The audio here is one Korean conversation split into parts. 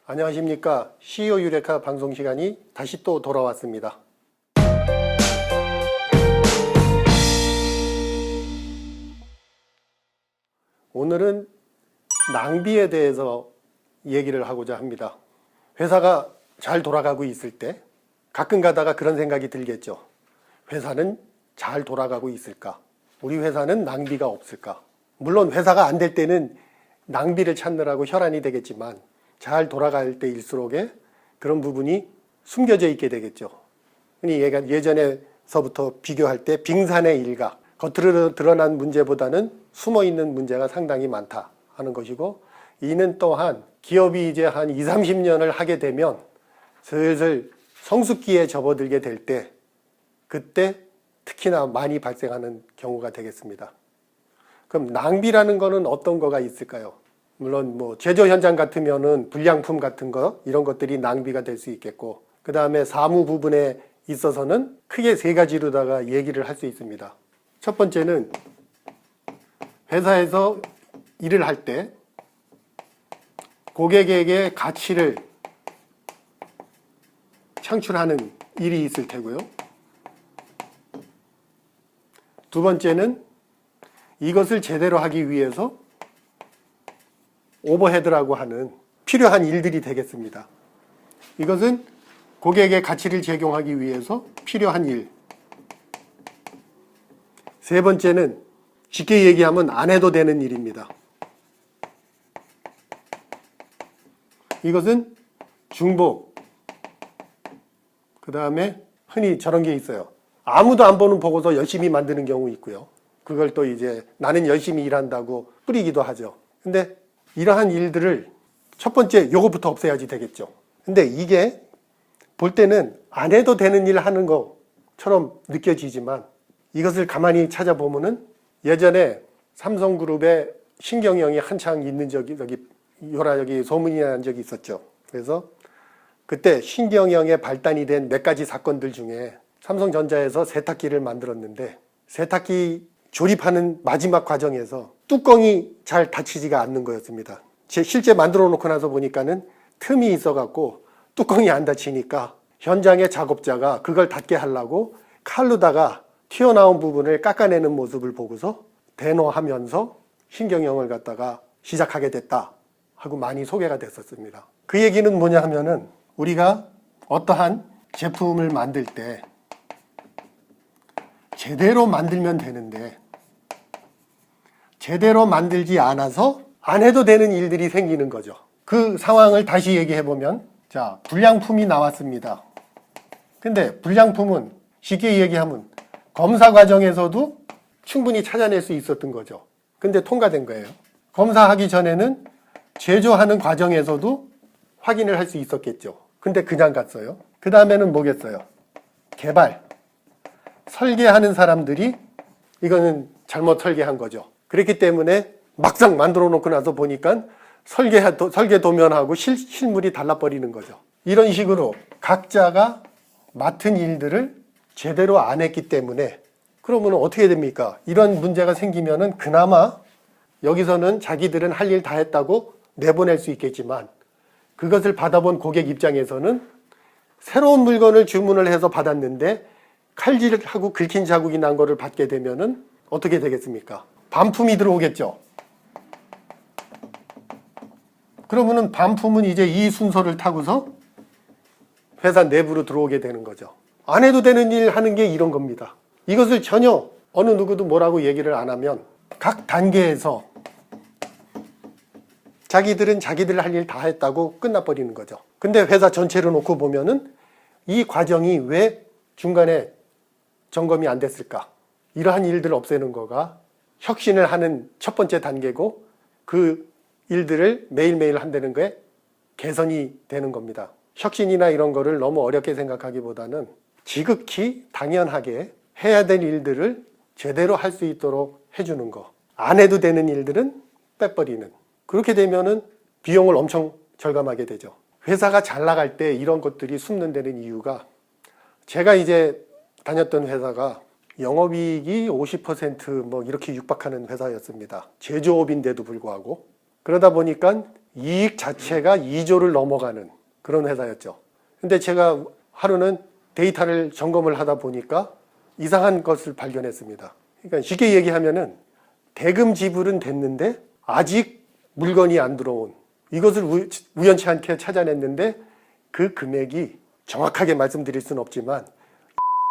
안녕하십니까. CEO 유레카 방송 시간이 다시 또 돌아왔습니다. 오늘은 낭비에 대해서 얘기를 하고자 합니다. 회사가 잘 돌아가고 있을 때 가끔 가다가 그런 생각이 들겠죠. 회사는 잘 돌아가고 있을까? 우리 회사는 낭비가 없을까? 물론 회사가 안 될 때는 낭비를 찾느라고 혈안이 되겠지만 잘 돌아갈 때일수록에 그런 부분이 숨겨져 있게 되겠죠. 흔히 예전에서부터 비교할 때 빙산의 일각, 겉으로 드러난 문제보다는 숨어있는 문제가 상당히 많다 하는 것이고, 이는 또한 기업이 이제 한 20, 30년을 하게 되면 슬슬 성숙기에 접어들게 될 때, 그때 특히나 많이 발생하는 경우가 되겠습니다. 그럼 낭비라는 거는 어떤 거가 있을까요? 물론 제조 현장 같으면은 불량품 같은 거, 이런 것들이 낭비가 될 수 있겠고, 그 다음에 사무 부분에 있어서는 크게 세 가지로다가 얘기를 할 수 있습니다. 첫 번째는 회사에서 일을 할 때 고객에게 가치를 창출하는 일이 있을 테고요. 두 번째는 이것을 제대로 하기 위해서 오버헤드라고 하는 필요한 일들이 되겠습니다. 이것은 고객의 가치를 제공하기 위해서 필요한 일. 세 번째는 쉽게 얘기하면 안 해도 되는 일입니다. 이것은 중복. 그 다음에 흔히 저런 게 있어요. 아무도 안 보는 보고서 열심히 만드는 경우 있고요. 그걸 또 이제 나는 열심히 일한다고 뿌리기도 하죠. 근데 이러한 일들을 첫 번째 요거부터 없애야지 되겠죠. 근데 이게 볼 때는 안 해도 되는 일 하는 것처럼 느껴지지만 이것을 가만히 찾아보면은 예전에 삼성그룹에 신경영이 한창 있는 여기 소문이 난 적이 있었죠. 그래서 그때 신경영에 발단이 된 몇 가지 사건들 중에 삼성전자에서 세탁기를 만들었는데 세탁기 조립하는 마지막 과정에서 뚜껑이 잘 닫히지가 않는 거였습니다. 실제 만들어 놓고 나서 보니까는 틈이 있어 갖고 뚜껑이 안 닫히니까 현장의 작업자가 그걸 닫게 하려고 칼로다가 튀어나온 부분을 깎아내는 모습을 보고서 대노하면서 신경영을 갖다가 시작하게 됐다 하고 많이 소개가 됐었습니다. 그 얘기는 뭐냐 하면은 우리가 어떠한 제품을 만들 때 제대로 만들면 되는데 제대로 만들지 않아서 안 해도 되는 일들이 생기는 거죠. 그 상황을 다시 얘기해 보면, 자, 불량품이 나왔습니다. 근데 불량품은 쉽게 얘기하면 검사 과정에서도 충분히 찾아낼 수 있었던 거죠. 근데 통과된 거예요. 검사하기 전에는 제조하는 과정에서도 확인을 할 수 있었겠죠. 근데 그냥 갔어요. 그 다음에는 뭐겠어요? 개발. 설계하는 사람들이 이거는 잘못 설계한 거죠. 그렇기 때문에 막상 만들어 놓고 나서 보니까 설계 도면하고 실물이 달라버리는 거죠. 이런 식으로 각자가 맡은 일들을 제대로 안 했기 때문에 그러면 어떻게 됩니까? 이런 문제가 생기면은 그나마 여기서는 자기들은 할 일 다 했다고 내보낼 수 있겠지만 그것을 받아본 고객 입장에서는 새로운 물건을 주문을 해서 받았는데 칼질하고 긁힌 자국이 난 거를 받게 되면은 어떻게 되겠습니까? 반품이 들어오겠죠. 그러면은 반품은 이제 이 순서를 타고서 회사 내부로 들어오게 되는 거죠. 안 해도 되는 일 하는 게 이런 겁니다. 이것을 전혀 어느 누구도 뭐라고 얘기를 안 하면 각 단계에서 자기들은 자기들 할 일 다 했다고 끝나버리는 거죠. 근데 회사 전체를 놓고 보면은 이 과정이 왜 중간에 점검이 안 됐을까? 이러한 일들을 없애는 거가 혁신을 하는 첫 번째 단계고 그 일들을 매일매일 한다는 게 개선이 되는 겁니다. 혁신이나 이런 거를 너무 어렵게 생각하기보다는 지극히 당연하게 해야 될 일들을 제대로 할 수 있도록 해주는 거. 안 해도 되는 일들은 빼버리는. 그렇게 되면은 비용을 엄청 절감하게 되죠. 회사가 잘 나갈 때 이런 것들이 숨는 데는 이유가 제가 이제 다녔던 회사가 영업이익이 50% 이렇게 육박하는 회사였습니다. 제조업인데도 불구하고. 그러다 보니까 이익 자체가 2조를 넘어가는 그런 회사였죠. 근데 제가 하루는 데이터를 점검을 하다 보니까 이상한 것을 발견했습니다. 그러니까 쉽게 얘기하면은 대금 지불은 됐는데 아직 물건이 안 들어온, 이것을 우연치 않게 찾아냈는데 그 금액이 정확하게 말씀드릴 수는 없지만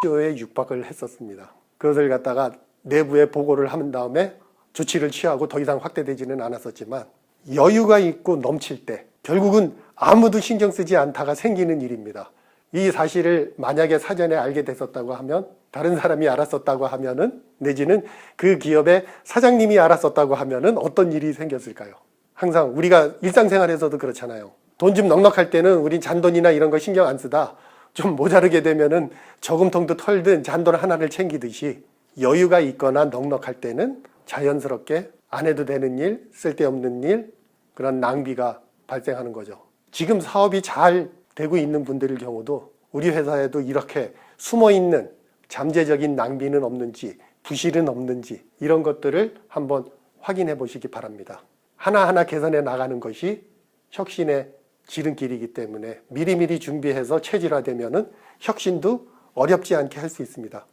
조에 육박을 했었습니다. 그것을 갖다가 내부에 보고를 한 다음에 조치를 취하고 더 이상 확대되지는 않았었지만, 여유가 있고 넘칠 때 결국은 아무도 신경 쓰지 않다가 생기는 일입니다. 이 사실을 만약에 사전에 알게 됐었다고 하면, 다른 사람이 알았었다고 하면은, 내지는 그 기업의 사장님이 알았었다고 하면은 어떤 일이 생겼을까요? 항상 우리가 일상생활에서도 그렇잖아요. 돈 좀 넉넉할 때는 우린 잔돈이나 이런 거 신경 안 쓰다 좀 모자르게 되면은 저금통도 털든 잔돈 하나를 챙기듯이, 여유가 있거나 넉넉할 때는 자연스럽게 안 해도 되는 일, 쓸데없는 일, 그런 낭비가 발생하는 거죠. 지금 사업이 잘 되고 있는 분들의 경우도 우리 회사에도 이렇게 숨어있는 잠재적인 낭비는 없는지, 부실은 없는지, 이런 것들을 한번 확인해 보시기 바랍니다. 하나하나 개선해 나가는 것이 혁신의 지름길이기 때문에 미리미리 준비해서 체질화되면은 혁신도 어렵지 않게 할 수 있습니다.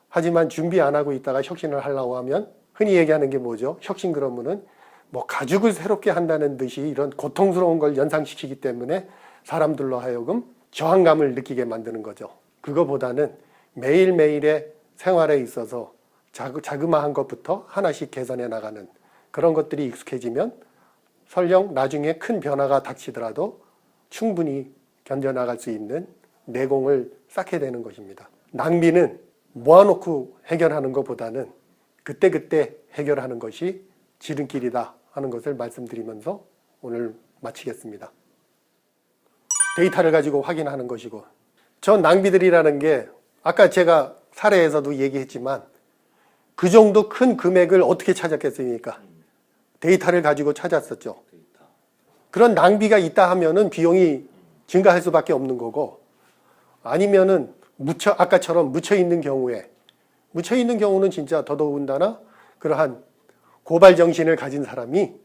하지만 준비 안 하고 있다가 혁신을 하려고 하면, 흔히 얘기하는 게 뭐죠? 혁신 그러면은 뭐 가죽을 새롭게 한다는 듯이 이런 고통스러운 걸 연상시키기 때문에 사람들로 하여금 저항감을 느끼게 만드는 거죠. 그거보다는 매일매일의 생활에 있어서 자그마한 것부터 하나씩 개선해 나가는 그런 것들이 익숙해지면 설령 나중에 큰 변화가 닥치더라도 충분히 견뎌나갈 수 있는 내공을 쌓게 되는 것입니다. 낭비는 모아놓고 해결하는 것보다는 그때그때 해결하는 것이 지름길이다 하는 것을 말씀드리면서 오늘 마치겠습니다. 데이터를 가지고 확인하는 것이고, 전 낭비들이라는 게 아까 제가 사례에서도 얘기했지만 그 정도 큰 금액을 어떻게 찾았겠습니까? 데이터를 가지고 찾았었죠. 그런 낭비가 있다 하면은 비용이 증가할 수밖에 없는 거고, 아니면은 아까처럼 묻혀있는 경우는 진짜 더더군다나 그러한 고발 정신을 가진 사람이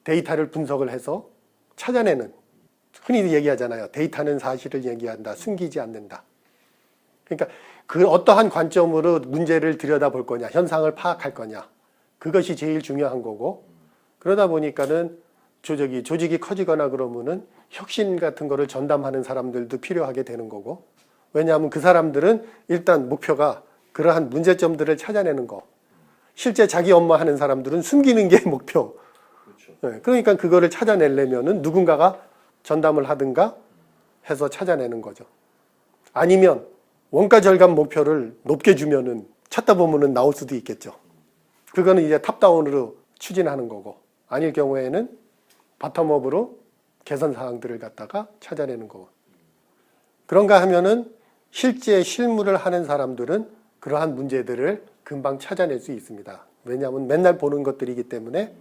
데이터를 분석을 해서 찾아내는, 흔히 얘기하잖아요. 데이터는 사실을 얘기한다, 숨기지 않는다. 그러니까 그 어떠한 관점으로 문제를 들여다볼 거냐, 현상을 파악할 거냐, 그것이 제일 중요한 거고, 그러다 보니까는 조직이 커지거나 그러면은 혁신 같은 거를 전담하는 사람들도 필요하게 되는 거고, 왜냐하면 그 사람들은 일단 목표가 그러한 문제점들을 찾아내는 거, 실제 자기 업무 하는 사람들은 숨기는 게 목표. 그렇죠. 그러니까 그거를 찾아내려면은 누군가가 전담을 하든가 해서 찾아내는 거죠. 아니면 원가 절감 목표를 높게 주면은 찾다 보면은 나올 수도 있겠죠. 그거는 이제 탑다운으로 추진하는 거고, 아닐 경우에는 바텀업으로 개선 사항들을 갖다가 찾아내는 거고. 그런가 하면은 실제 실무를 하는 사람들은 그러한 문제들을 금방 찾아낼 수 있습니다. 왜냐하면 맨날 보는 것들이기 때문에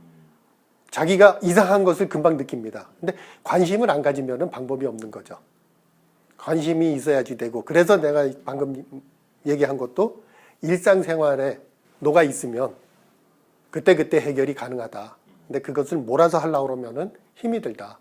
자기가 이상한 것을 금방 느낍니다. 근데 관심을 안 가지면은 방법이 없는 거죠. 관심이 있어야지 되고, 그래서 내가 방금 얘기한 것도 일상생활에 녹아 있으면 그때그때 해결이 가능하다. 근데 그것을 몰아서 하려고 그러면은 힘이 들다.